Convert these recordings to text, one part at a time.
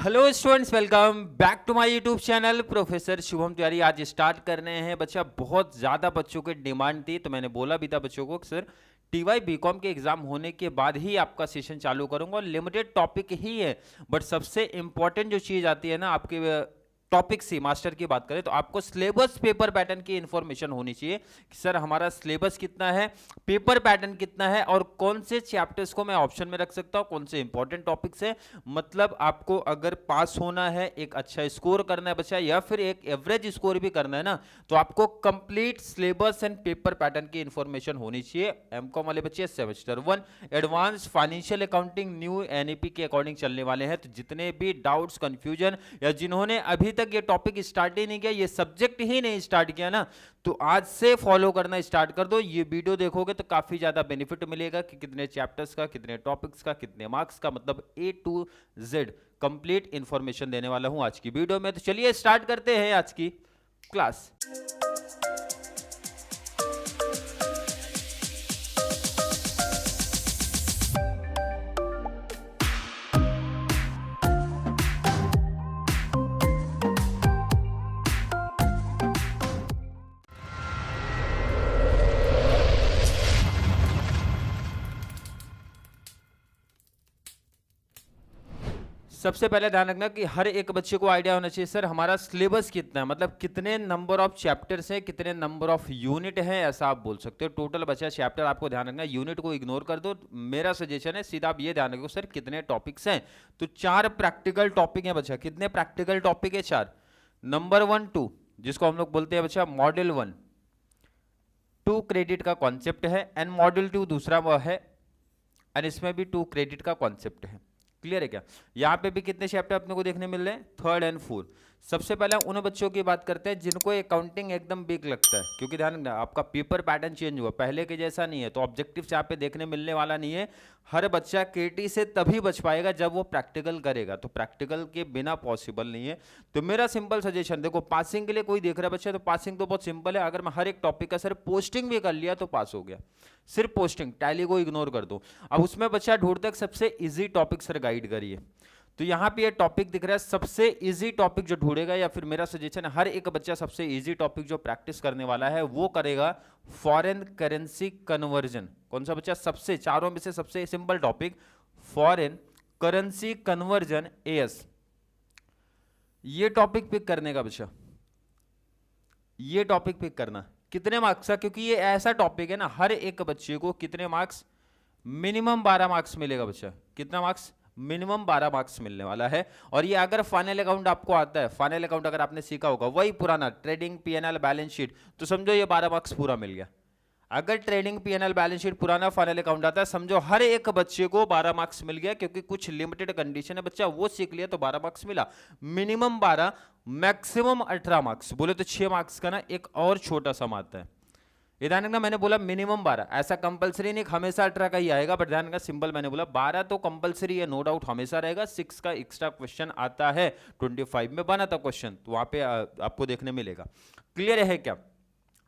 Hello students, welcome back to my YouTube channel professor Shubham Tiwari. आज start कर रहे हैं बच्चा। बहुत ज़्यादा बच्चों की डिमांड थी, तो मैंने बोला भी था बच्चों को सर टीवाई बीकॉम के एग्जाम होने के बाद ही आपका सेशन चालू करूंगा और लिमिटेड टॉपिक ही है। बट सबसे इंपॉर्टेंट जो चीज़ आती है ना आपके टॉपिक से मास्टर की बात करें तो आपको सिलेबस पेपर पैटर्न की इंफॉर्मेशन होनी चाहिए कि सर हमारा सिलेबस कितना है, पेपर पैटर्न कितना है और कौन से चैप्टर्स को मैं ऑप्शन में रख सकता हूं, कौन से इंपॉर्टेंट टॉपिक्स है। मतलब आपको अगर पास होना है, एक अच्छा स्कोर करना है बच्चा, या फिर एक एवरेज स्कोर भी करना है ना, तो आपको complete syllabus and paper pattern की इंफॉर्मेशन होनी चाहिए। एमकॉम वाले बच्चे semester 1 advance financial accounting new NEP के अकॉर्डिंग चलने वाले हैं। तो जितने भी डाउट्स, कंफ्यूजन या जिन्होंने अभी तक ये टॉपिक स्टार्ट ही नहीं किया, ये सब्जेक्ट ही नहीं स्टार्ट किया ना, तो आज से फॉलो करना स्टार्ट कर दो। ये वीडियो देखोगे तो काफी ज्यादा बेनिफिट मिलेगा कि कितने चैप्टर्स का, कितने टॉपिक्स का, कितने मार्क्स का, मतलब A to Z complete information देने वाला हूं आज की वीडियो में। तो चलिए स्टार्ट करते हैं आज की क्लास। सबसे पहले ध्यान रखना कि हर एक बच्चे को आइडिया होना चाहिए सर हमारा सिलेबस कितना है, मतलब कितने नंबर ऑफ चैप्टर्स हैं, कितने नंबर ऑफ यूनिट हैं, ऐसा आप बोल सकते हो। टोटल बचा चैप्टर, आपको ध्यान रखना, यूनिट को इग्नोर कर दो। मेरा सजेशन है सीधा आप ये ध्यान रखो सर कितने टॉपिक्स हैं। तो 4 प्रैक्टिकल टॉपिक हैं बच्चा। कितने प्रैक्टिकल टॉपिक है? 4। नंबर 1 2, जिसको हम लोग बोलते हैं बच्चा मॉड्यूल 1, 2 क्रेडिट का कॉन्सेप्ट है, एंड मॉड्यूल 2 दूसरा वो है, एंड इसमें भी 2 क्रेडिट का कॉन्सेप्ट है। क्लियर है क्या? यहाँ पे भी कितने चैप्टर अपने को देखने मिल रहे हैं? 3rd and 4th। सबसे पहले उन बच्चों की बात करते हैं जिनको अकाउंटिंग एकदम बिग लगता है, क्योंकि ध्यान रखना आपका पेपर पैटर्न चेंज हुआ, पहले के जैसा नहीं है, तो ऑब्जेक्टिव्स यहाँ पे देखने मिलने वाला नहीं है। हर बच्चा केटी से तभी बच पाएगा जब वो प्रैक्टिकल करेगा, तो प्रैक्टिकल के बिना पॉसिबल नहीं है। तो मेरा सिंपल सजेशन देखो, पासिंग के लिए कोई देख रहा है बच्चा, तो पासिंग तो बहुत सिंपल है। अगर मैं हर एक टॉपिक का सर पोस्टिंग भी कर लिया तो पास हो गया। सिर्फ पोस्टिंग, टैली को इग्नोर कर दो। अब उसमें बच्चा ढूंढते सबसे इजी टॉपिक सर गाइड करिए। तो यहाँ पे ये टॉपिक दिख रहा है, सबसे इजी टॉपिक जो ढूंढेगा, या फिर मेरा सजेशन है हर एक बच्चा सबसे इजी टॉपिक जो प्रैक्टिस करने वाला है वो करेगा फॉरेन करेंसी कन्वर्जन। कौन सा बच्चा? सबसे, चारों में से सबसे simple topic foreign currency conversion AS। ये टॉपिक पिक करने का बच्चा, ये टॉपिक पिक करना। कितने मार्क्स का? क्योंकि ये ऐसा टॉपिक है ना, हर एक बच्चे को कितने मार्क्स? मिनिमम 12 मार्क्स मिलेगा बच्चा। कितना मार्क्स? मिनिमम 12 मार्क्स मिलने वाला है। और ये अगर फाइनल अकाउंट आपको आता है, फाइनल अकाउंट अगर आपने सीखा होगा, वही पुराना ट्रेडिंग P&L बैलेंस शीट, तो समझो ये 12 मार्क्स पूरा मिल गया। अगर ट्रेडिंग P&L बैलेंस शीट पुराना फाइनल अकाउंट आता है, समझो हर एक बच्चे को 12 मार्क्स मिल गया, क्योंकि कुछ लिमिटेड कंडीशन है बच्चा, वो सीख लिया तो 12 मार्क्स मिला। Minimum 12, maximum 18 marks. बोले तो 6 मार्क्स का ना एक और छोटा सम आता है। ये ध्यान रखना, मैंने बोला मिनिमम 12, ऐसा कंपलसरी नहीं हमेशा 18 का ही आएगा, बट ध्यान रखना सिंपल मैंने बोला 12 तो कंपलसरी है, नो डाउट हमेशा रहेगा। 6 का एक्स्ट्रा क्वेश्चन आता है, 25 में बना था क्वेश्चन, तो वहां पे आपको देखने मिलेगा। क्लियर है क्या?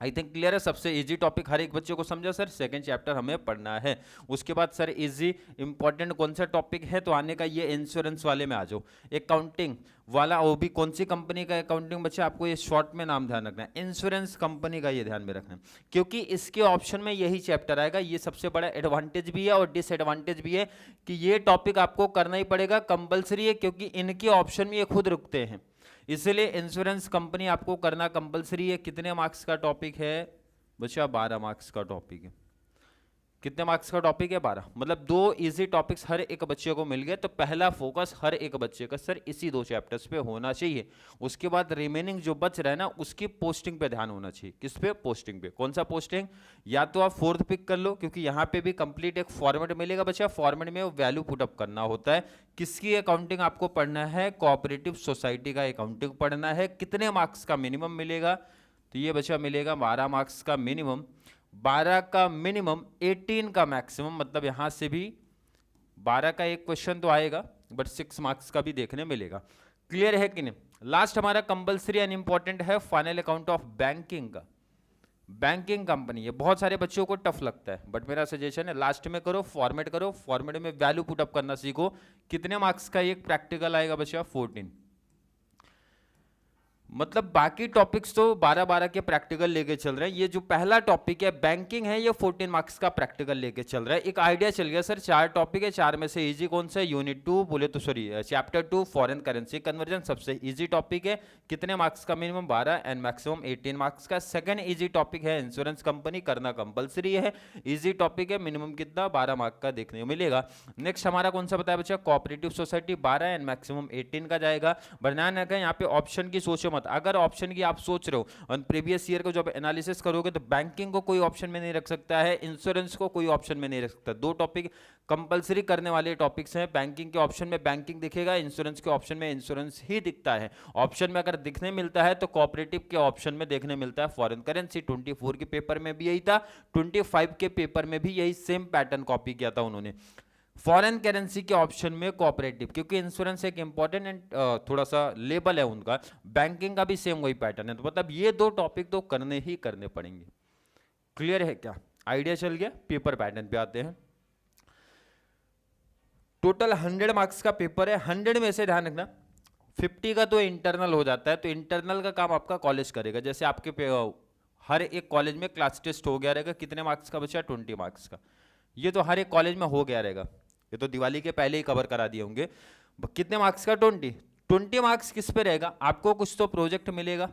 आई थिंक क्लियर है। सबसे इजी टॉपिक हर एक बच्चे को समझा सर, सेकंड चैप्टर हमें पढ़ना है। उसके बाद सर इजी इंपॉर्टेंट कौन सा टॉपिक है, तो आने का ये इंश्योरेंस वाले में आ जाओ। अकाउंटिंग वाला, वो भी कौन सी कंपनी का अकाउंटिंग बच्चा, आपको ये शॉर्ट में नाम ध्यान रखना है, इंश्योरेंस कंपनी का, ये ध्यान में रखना है, क्योंकि इसके ऑप्शन में यही चैप्टर आएगा। ये सबसे बड़ा एडवांटेज भी है और डिसएडवांटेज भी है कि ये टॉपिक आपको करना ही पड़ेगा, कंपल्सरी है, क्योंकि इनके ऑप्शन में ये खुद रुकते हैं, इसलिए इंश्योरेंस कंपनी आपको करना कंपलसरी है। कितने मार्क्स का टॉपिक है बच्चा? 12 मार्क्स का टॉपिक है। कितने मार्क्स का टॉपिक है? 12। मतलब 2 इजी टॉपिक्स हर एक बच्चे को मिल गए। तो पहला फोकस हर एक बच्चे का सर इसी 2 चैप्टर्स पे होना चाहिए। उसके बाद रिमेनिंग जो बच रहा है ना, उसकी पोस्टिंग पे ध्यान होना चाहिए। किस पे? पोस्टिंग पे। कौन सा पोस्टिंग? या तो आप 4th पिक कर लो, क्योंकि यहाँ पे भी कंप्लीट एक फॉर्मेट मिलेगा बच्चा, फॉर्मेट में वैल्यू पुटअप करना होता है। किसकी अकाउंटिंग आपको पढ़ना है? कोऑपरेटिव सोसाइटी का अकाउंटिंग पढ़ना है। कितने मार्क्स का मिनिमम मिलेगा? तो ये बच्चा मिलेगा 12 मार्क्स का मिनिमम, 12 का मिनिमम, 18 का मैक्सिमम। मतलब यहां से भी 12 का एक क्वेश्चन तो आएगा, बट 6 मार्क्स का भी देखने मिलेगा। क्लियर है कि नहीं? लास्ट हमारा कंपलसरी एंड इंपॉर्टेंट है फाइनल अकाउंट ऑफ बैंकिंग का। बैंकिंग कंपनी है। बहुत सारे बच्चों को टफ लगता है, बट मेरा सजेशन है लास्ट में करो, फॉर्मेट में वैल्यू पुट अप करना सीखो। कितने मार्क्स का ये प्रैक्टिकल आएगा बच्चा? 14। मतलब बाकी टॉपिक्स तो 12-12 के प्रैक्टिकल लेके चल रहे हैं, ये जो पहला टॉपिक है बैंकिंग है, ये 14 मार्क्स का प्रैक्टिकल लेके चल रहा है। एक आइडिया चल गया सर, 4 टॉपिक है, 4 में से इजी कौन सा है? यूनिट 2 बोले तो sorry chapter 2 foreign currency conversion सबसे इजी टॉपिक है। कितने मार्क्स का? मिनिमम 12 एंड मैक्सिमम 18 मार्क्स का। सेकंड इजी टॉपिक है इंश्योरेंस कंपनी, करना कंपलसरी है, इजी टॉपिक है, मिनिमम कितना? 12 मार्क्स का देखने को मिलेगा। नेक्स्ट हमारा कौन सा बताया बच्चा? कोऑपरेटिव सोसाइटी, 12 एंड मैक्सिमम 18 का जाएगा। ध्यान रखें यहाँ पे ऑप्शन की सोचो मत, अगर ऑप्शन की आप सोच रहे हो और प्रीवियस ईयर को जब एनालिसिस करोगे तो बैंकिंग को कोई ऑप्शन में नहीं रख सकता है, इंश्योरेंस को कोई ऑप्शन में नहीं रख सकता। 2 टॉपिक कंपलसरी करने वाले टॉपिक्स हैं। बैंकिंग के ऑप्शन में बैंकिंग दिखेगा, इंश्योरेंस के ऑप्शन में इंश्योरेंस ही दिखता है। ऑप्शन में अगर दिखने मिलता है तो कोऑपरेटिव के ऑप्शन में देखने मिलता है फॉरेन करेंसी। 24 के पेपर में भी यही था, 25 के पेपर में भी यही सेम पैटर्न कॉपी किया था उन्होंने। फॉरेन करेंसी के ऑप्शन में कोऑपरेटिव, क्योंकि इंश्योरेंस एक इंपॉर्टेंट एंड थोड़ा सा लेबल है उनका। बैंकिंग का भी सेम वही पैटर्न है, तो मतलब ये 2 टॉपिक तो करने ही करने पड़ेंगे। क्लियर है क्या? आइडिया चल गया? पेपर पैटर्न पे आते हैं। टोटल 100 मार्क्स का पेपर है। 100 में से ध्यान रखना 50 का तो इंटरनल हो जाता है, तो इंटरनल का काम आपका कॉलेज करेगा। जैसे आपके हर एक कॉलेज में क्लास टेस्ट हो गया रहेगा, कितने मार्क्स का बचा? 20 मार्क्स का। ये तो हर एक कॉलेज में हो गया रहेगा, ये तो दिवाली के पहले ही कवर करा दिए होंगे। कितने मार्क्स का? 20 मार्क्स किस पे रहेगा? आपको कुछ तो प्रोजेक्ट मिलेगा,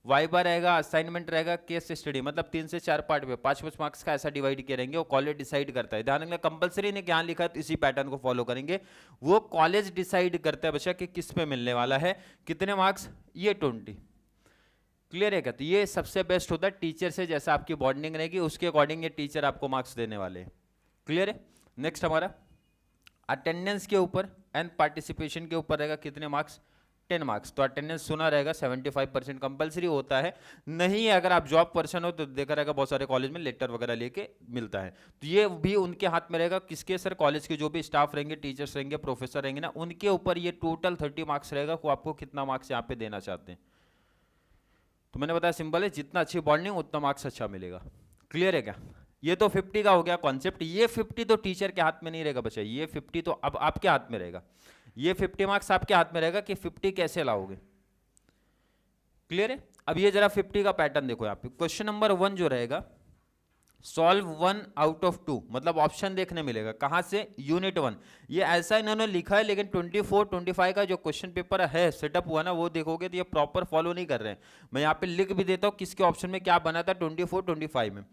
वाइवा रहेगा, असाइनमेंट रहेगा, केस स्टडी, मतलब 3 से 4 पार्ट में 5-5 मार्क्स का ऐसा डिवाइड किए रहेंगे। वो कॉलेज डिसाइड करता है। ध्यान रखना कंपलसरी ने क्या लिखा है तो इसी पैटर्न को फॉलो करेंगे। वो कॉलेज डिसाइड करता है बच्चा कि किस पे मिलने वाला है। कितने मार्क्स? ये 20। क्लियर है क्या? तो ये सबसे बेस्ट होता है टीचर से, जैसा आपकी बॉन्डिंग रहेगी उसके अकॉर्डिंग ये टीचर आपको मार्क्स देने वाले हैं। क्लियर है? नेक्स्ट हमारा अटेंडेंस के ऊपर एंड पार्टिसिपेशन के ऊपर रहेगा। कितने मार्क्स? 10 मार्क्स। तो अटेंडेंस सुना रहेगा, 75% कंपलसरी होता है। नहीं अगर आप जॉब पर्सन हो तो देखा रहेगा बहुत सारे कॉलेज में लेटर वगैरह लेके मिलता है, तो ये भी उनके हाथ में रहेगा। किसके? सर कॉलेज के जो भी स्टाफ रहेंगे, टीचर्स रहेंगे, प्रोफेसर रहेंगे ना, उनके ऊपर ये टोटल 30 मार्क्स रहेगा को आपको कितना मार्क्स यहाँ पे देना चाहते हैं। तो मैंने बताया सिंपल है, जितना अच्छी बॉन्डिंग उतना मार्क्स अच्छा मिलेगा। क्लियर है क्या? ये तो 50 का हो गया कॉन्सेप्ट। ये 50 तो टीचर के हाथ में नहीं रहेगा बच्चा, ये 50 तो अब आपके हाथ में रहेगा। ये 50 मार्क्स आपके हाथ में रहेगा कि 50 कैसे लाओगे। क्लियर है? अब ये जरा 50 का पैटर्न देखो यहाँ पे। क्वेश्चन नंबर 1 जो रहेगा, सॉल्व 1 आउट ऑफ 2, मतलब ऑप्शन देखने मिलेगा। कहां से? यूनिट 1। ये ऐसा इन्होंने लिखा है, लेकिन 24-25 का जो क्वेश्चन पेपर है सेटअप हुआ ना, वो देखोगे तो ये प्रॉपर फॉलो नहीं कर रहे हैं। मैं यहाँ पे लिख भी देता हूँ किसके ऑप्शन में क्या बना था 24-25 में।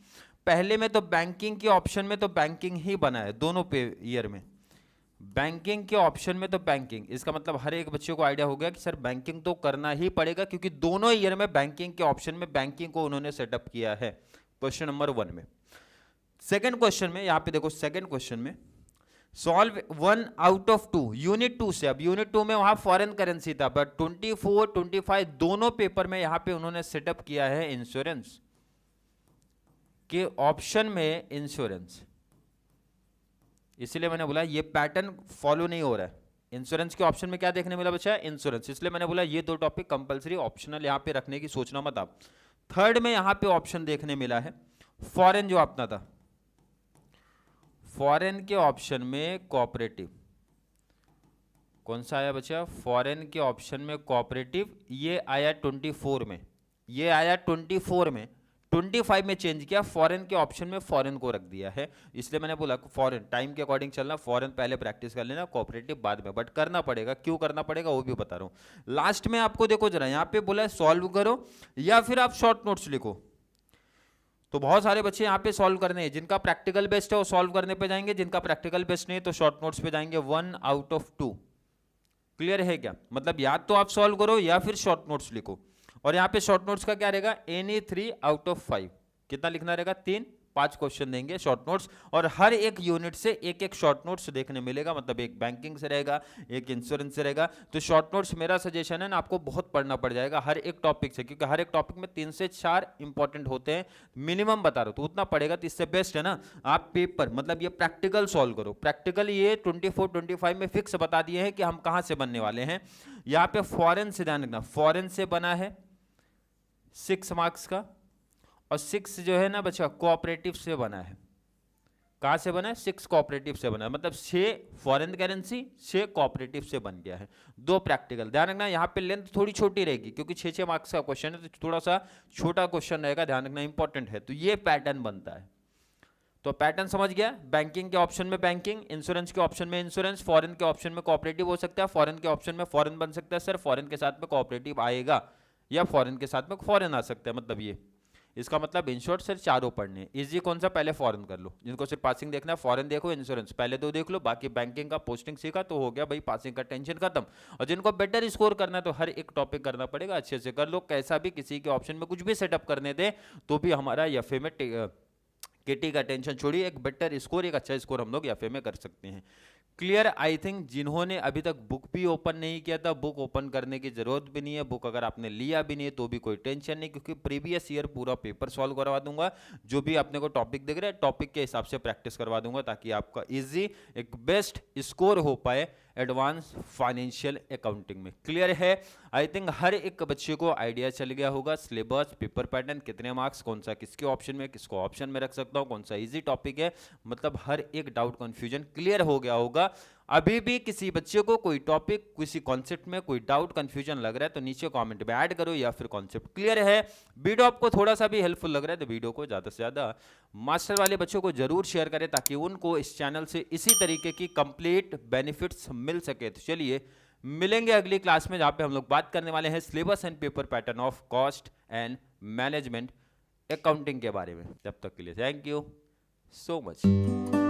पहले में तो बैंकिंग के ऑप्शन में तो बैंकिंग ही बना है दोनों पे ईयर में। बैंकिंग के ऑप्शन में तो बैंकिंग, इसका मतलब हर एक बच्चे को आइडिया हो गया कि सर बैंकिंग तो करना ही पड़ेगा, क्योंकि दोनों ईयर में बैंकिंग के ऑप्शन में बैंकिंग को उन्होंने सेटअप किया है क्वेश्चन नंबर 1 में। सेकंड क्वेश्चन में यहां पे देखो, सेकंड क्वेश्चन में सॉल्व 1 आउट ऑफ 2 यूनिट 2 से। अब यूनिट 2 में वहां फॉरेन करेंसी था, बट 24-25 दोनों पेपर में यहां पे उन्होंने सेटअप किया है इंश्योरेंस के ऑप्शन में इंश्योरेंस। इसलिए मैंने बोला ये पैटर्न फॉलो नहीं हो रहा है। इंश्योरेंस के ऑप्शन में क्या देखने मिला बच्चा? इंश्योरेंस। इसलिए मैंने बोला ये 2 टॉपिक कंपलसरी, ऑप्शनल यहां पे रखने की सोचना मत आप। थर्ड में यहां पे ऑप्शन देखने मिला है फॉरेन, जो अपना था फॉरेन के ऑप्शन में कोऑपरेटिव। कौन सा आया बच्चा? फॉरेन के ऑप्शन में कोऑपरेटिव। ये आया 24 में, ये आया 24 में। 25 में चेंज किया, फॉरेन के ऑप्शन में फॉरेन को रख दिया है। इसलिए मैंने बोला फॉरेन टाइम के अकॉर्डिंग चलना, फॉरेन पहले प्रैक्टिस कर लेना, कोऑपरेटिव बाद में, बट करना पड़ेगा। क्यों करना पड़ेगा वो भी बता रहा हूं। लास्ट में आपको देखो जरा, यहां पे बोला है सॉल्व करो या फिर आप शॉर्ट नोट्स लिखो। तो बहुत सारे बच्चे यहाँ पे सॉल्व करने हैं, जिनका प्रैक्टिकल बेस्ट है वो सॉल्व करने पे जाएंगे, जिनका प्रैक्टिकल बेस्ट नहीं तो शॉर्ट नोट्स पे जाएंगे। 1 आउट ऑफ 2। क्लियर है क्या? मतलब या तो आप सॉल्व करो या फिर शॉर्ट नोट्स लिखो। और यहाँ पे शॉर्ट नोट्स का क्या रहेगा? Any 3 out of 5। कितना लिखना रहेगा? 3। 5 क्वेश्चन देंगे शॉर्ट नोट्स, और हर एक यूनिट से एक एक शॉर्ट नोट्स देखने मिलेगा। मतलब एक बैंकिंग से रहेगा, एक इंश्योरेंस से रहेगा। तो शॉर्ट नोट्स मेरा सजेशन है ना, आपको बहुत पढ़ना पड़ जाएगा हर एक टॉपिक से, क्योंकि हर एक टॉपिक में 3 से 4 इंपॉर्टेंट होते हैं मिनिमम, बता रहा हूँ। तो उतना पड़ेगा, तो इससे बेस्ट है ना आप पेपर, मतलब ये प्रैक्टिकल सॉल्व करो। प्रैक्टिकल ये 24-25 में फिक्स बता दिए हैं कि हम कहाँ से बनने वाले हैं। यहाँ पे फॉरेन से ध्यान रखना, फॉरेन से बना है 6 मार्क्स का, और 6 जो है ना बच्चा कोऑपरेटिव से बना है। कहाँ से बना है? 6 कोऑपरेटिव से बना है, मतलब 6 फॉरेन करेंसी 6 कोऑपरेटिव से बन गया है। 2 प्रैक्टिकल। ध्यान रखना यहाँ पे लेंथ थोड़ी छोटी रहेगी क्योंकि 6 मार्क्स का क्वेश्चन है, तो थोड़ा सा छोटा क्वेश्चन रहेगा, ध्यान रखना इंपॉर्टेंट है। तो ये पैटर्न बनता है। तो पैटर्न समझ गया? बैंकिंग के ऑप्शन में बैंकिंग, इंश्योरेंस के ऑप्शन में इंश्योरेंस, फॉरेन के ऑप्शन में कोऑपरेटिव हो सकता है, फॉरेन के ऑप्शन में फॉरेन बन सकता है। सर फॉरेन के साथ में कोऑपरेटिव आएगा या फॉरेन के साथ में फॉरेन आ सकता है, मतलब ये इसका मतलब इन शॉर्ट सर चारों पढ़ने। इजी कौन सा? पहले फॉरेन कर लो। जिनको सिर्फ पासिंग देखना है फॉरेन देखो, इंश्योरेंस पहले दो देख लो, बाकी बैंकिंग का पोस्टिंग सीखा तो हो गया भाई, पासिंग का टेंशन खत्म। और जिनको बेटर स्कोर करना है तो हर एक टॉपिक करना पड़ेगा, अच्छे से कर लो। कैसा भी किसी के ऑप्शन में कुछ भी सेटअप करने दे तो भी हमारा एफए में केटी का टेंशन छोड़िए, एक बेटर स्कोर, एक अच्छा स्कोर हम लोग एफए में कर सकते हैं। क्लियर? आई थिंक जिन्होंने अभी तक बुक भी ओपन नहीं किया था, बुक ओपन करने की जरूरत भी नहीं है। बुक अगर आपने लिया भी नहीं है तो भी कोई टेंशन नहीं, क्योंकि प्रीवियस ईयर पूरा पेपर सॉल्व करवा दूंगा। जो भी अपने को टॉपिक दिख रहा है टॉपिक के हिसाब से प्रैक्टिस करवा दूंगा, ताकि आपका इजी एक बेस्ट स्कोर हो पाए एडवांस फाइनेंशियल अकाउंटिंग में। क्लियर है? आई थिंक हर एक बच्चे को आइडिया चल गया होगा। सिलेबस, पेपर पैटर्न, कितने मार्क्स, कौन सा किसके ऑप्शन में, किसको ऑप्शन में रख सकता हूँ, कौन सा इजी टॉपिक है, मतलब हर एक डाउट कंफ्यूजन क्लियर हो गया होगा। अभी भी किसी बच्चे को कोई टॉपिक, किसी कॉन्सेप्ट में कोई डाउट कंफ्यूजन लग रहा है तो नीचे कमेंट में ऐड करो, या फिर कॉन्सेप्ट क्लियर है, वीडियो आपको थोड़ा सा भी हेल्पफुल लग रहा है तो वीडियो को ज़्यादा से ज़्यादा मास्टर वाले बच्चों को जरूर शेयर करें, ताकि उनको इस चैनल से इसी तरीके की कंप्लीट बेनिफिट्स मिल सके। तो चलिए मिलेंगे अगली क्लास में, जहाँ पे हम लोग बात करने वाले हैं syllabus and paper pattern of cost and management accounting के बारे में। तब तक के लिए थैंक यू सो मच।